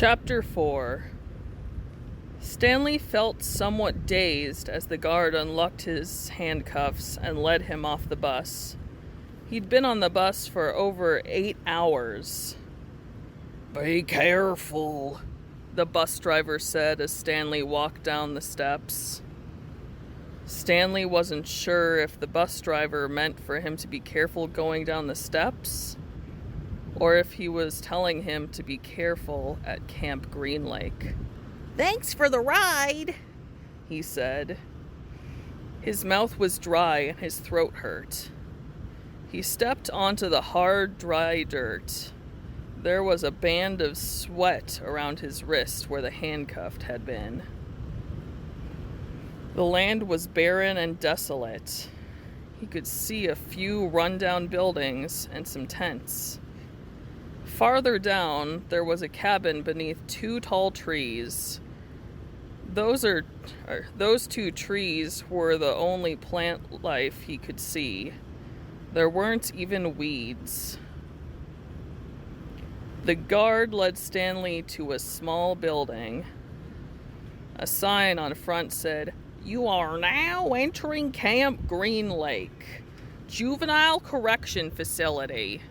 Chapter 4. Stanley felt somewhat dazed as the guard unlocked his handcuffs and led him off the bus. He'd been on the bus for over 8 hours. "Be careful," the bus driver said as Stanley walked down the steps. Stanley wasn't sure if the bus driver meant for him to be careful going down the steps, or if he was telling him to be careful at Camp Green Lake. "Thanks for the ride," he said. His mouth was dry and his throat hurt. He stepped onto the hard, dry dirt. There was a band of sweat around his wrist where the handcuff had been. The land was barren and desolate. He could see a few rundown buildings and some tents. Farther down, there was a cabin beneath 2 tall trees. Those 2 trees were the only plant life he could see. There weren't even weeds. The guard led Stanley to a small building. A sign on front said, "You are now entering Camp Green Lake, Juvenile Correction Facility."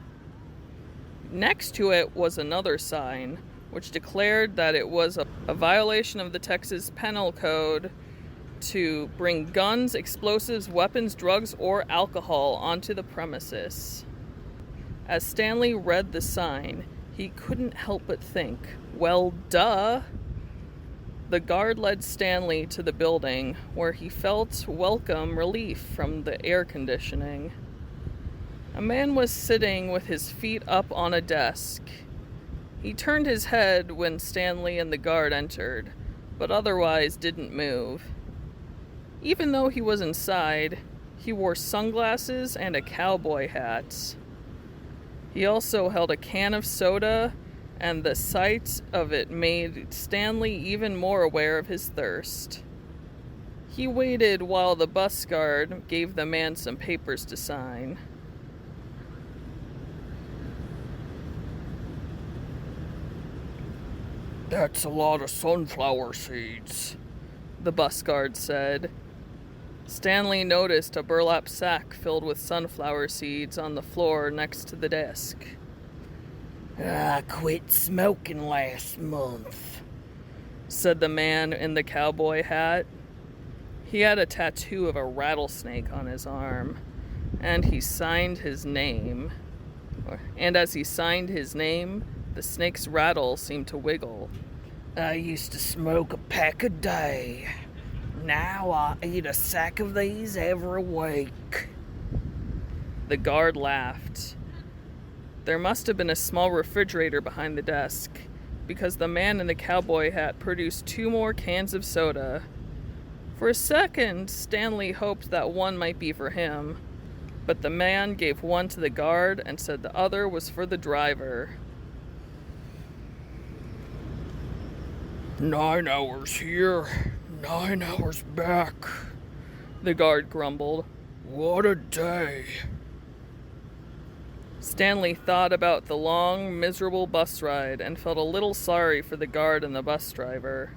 Next to it was another sign, which declared that it was a violation of the Texas Penal Code to bring guns, explosives, weapons, drugs, or alcohol onto the premises. As Stanley read the sign, he couldn't help but think, well, duh. The guard led Stanley to the building, where he felt welcome relief from the air conditioning. A man was sitting with his feet up on a desk. He turned his head when Stanley and the guard entered, but otherwise didn't move. Even though he was inside, he wore sunglasses and a cowboy hat. He also held a can of soda, and the sight of it made Stanley even more aware of his thirst. He waited while the bus guard gave the man some papers to sign. "That's a lot of sunflower seeds," the bus guard said. Stanley noticed a burlap sack filled with sunflower seeds on the floor next to the desk. "I quit smoking last month," said the man in the cowboy hat. He had a tattoo of a rattlesnake on his arm, and he signed his name. And as he signed his name, the snake's rattle seemed to wiggle. "I used to smoke a pack a day. Now I eat a sack of these every week." The guard laughed. There must have been a small refrigerator behind the desk, because the man in the cowboy hat produced 2 more cans of soda. For a second, Stanley hoped that one might be for him, but the man gave one to the guard and said the other was for the driver. 9 hours here, 9 hours back," the guard grumbled. "What a day." Stanley thought about the long, miserable bus ride and felt a little sorry for the guard and the bus driver.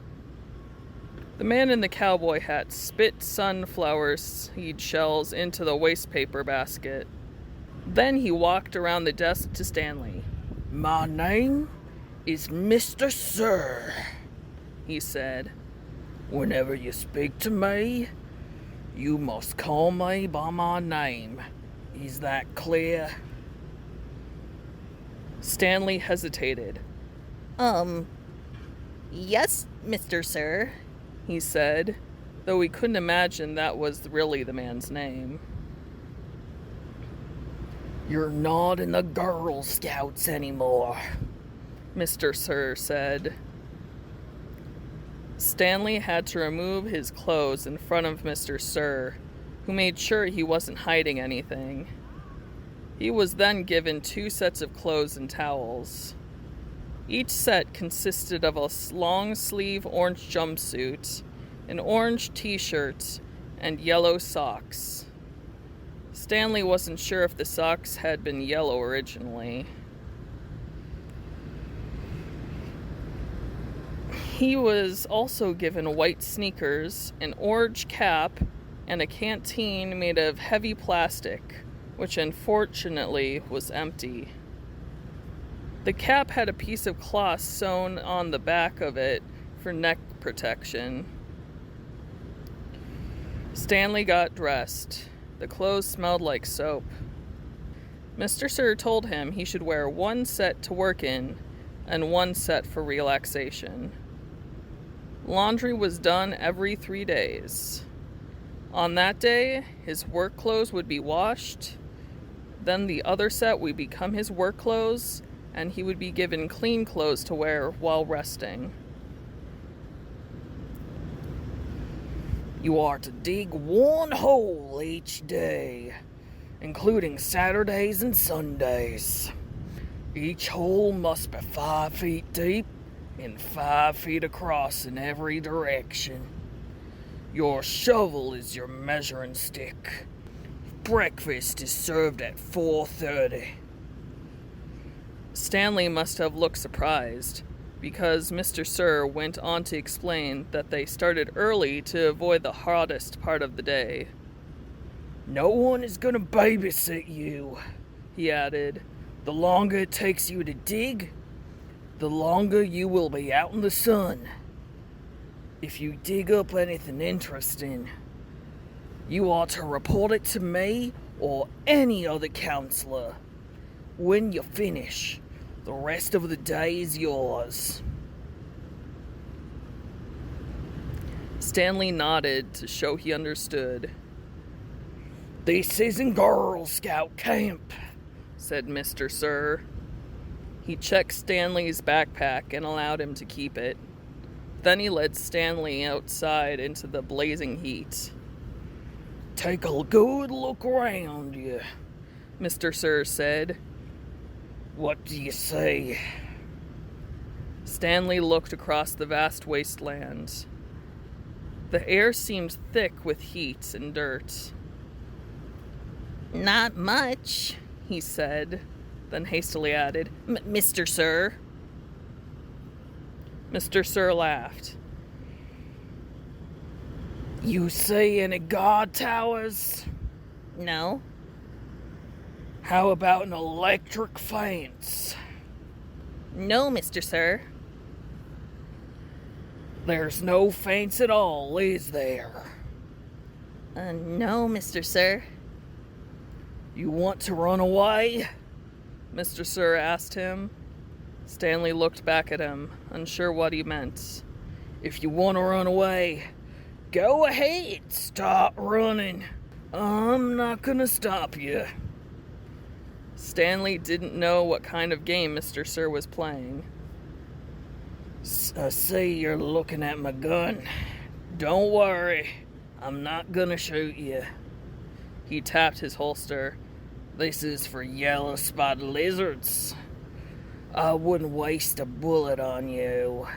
The man in the cowboy hat spit sunflower seed shells into the wastepaper basket. Then he walked around the desk to Stanley. "My name is Mr. Sir," he said. "Whenever you speak to me, you must call me by my name. Is that clear?" Stanley hesitated. Yes, Mr. Sir," he said, though he couldn't imagine that was really the man's name. "You're not in the Girl Scouts anymore," Mr. Sir said. Stanley had to remove his clothes in front of Mr. Sir, who made sure he wasn't hiding anything. He was then given 2 sets of clothes and towels. Each set consisted of a long-sleeve orange jumpsuit, an orange t-shirt, and yellow socks. Stanley wasn't sure if the socks had been yellow originally. He was also given white sneakers, an orange cap, and a canteen made of heavy plastic, which unfortunately was empty. The cap had a piece of cloth sewn on the back of it for neck protection. Stanley got dressed. The clothes smelled like soap. Mr. Sir told him he should wear one set to work in and one set for relaxation. Laundry was done every 3 days. On that day, his work clothes would be washed, then the other set would become his work clothes, and he would be given clean clothes to wear while resting. You are to dig one hole each day, including Saturdays and Sundays. Each hole must be 5 feet deep and 5 feet across in every direction. Your shovel is your measuring stick. Breakfast is served at 4:30. Stanley must have looked surprised, because Mr. Sir went on to explain that they started early to avoid the hottest part of the day. No one is going to babysit you, he added. The longer it takes you to dig, the longer you will be out in the sun. If you dig up anything interesting, you ought to report it to me or any other counselor. When you finish, the rest of the day is yours. Stanley nodded to show he understood. This isn't Girl Scout camp, said Mr. Sir. He checked Stanley's backpack and allowed him to keep it. Then he led Stanley outside into the blazing heat. Take a good look around you, Mr. Sir said. What do you say? Stanley looked across the vast wasteland. The air seemed thick with heat and dirt. Not much, he said, then hastily added, Mr. Sir. Mr. Sir laughed. You see any guard towers? No. How about an electric fence? No, Mr. Sir. There's no fence at all, is there? No, Mr. Sir. You want to run away? Mr. Sir asked him. Stanley looked back at him, unsure what he meant. If you want to run away, go ahead, start running. I'm not gonna stop you. Stanley didn't know what kind of game Mr. Sir was playing. I see you're looking at my gun. Don't worry, I'm not gonna shoot you. He tapped his holster. This is for yellow-spotted lizards. I wouldn't waste a bullet on you.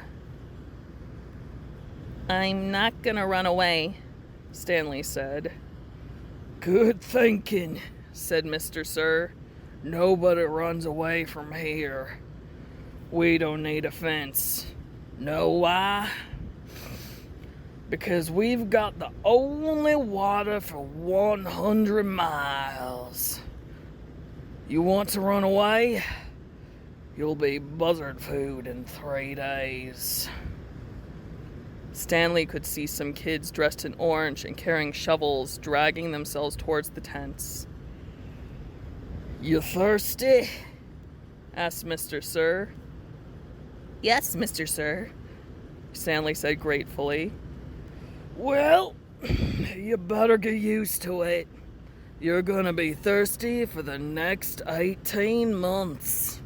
I'm not gonna run away, Stanley said. Good thinking, said Mr. Sir. Nobody runs away from here. We don't need a fence. Know why? Because we've got the only water for 100 miles. You want to run away? You'll be buzzard food in 3 days. Stanley could see some kids dressed in orange and carrying shovels dragging themselves towards the tents. You thirsty? asked Mr. Sir. Yes, Mr. Sir, Stanley said gratefully. Well, you better get used to it. You're gonna be thirsty for the next 18 months.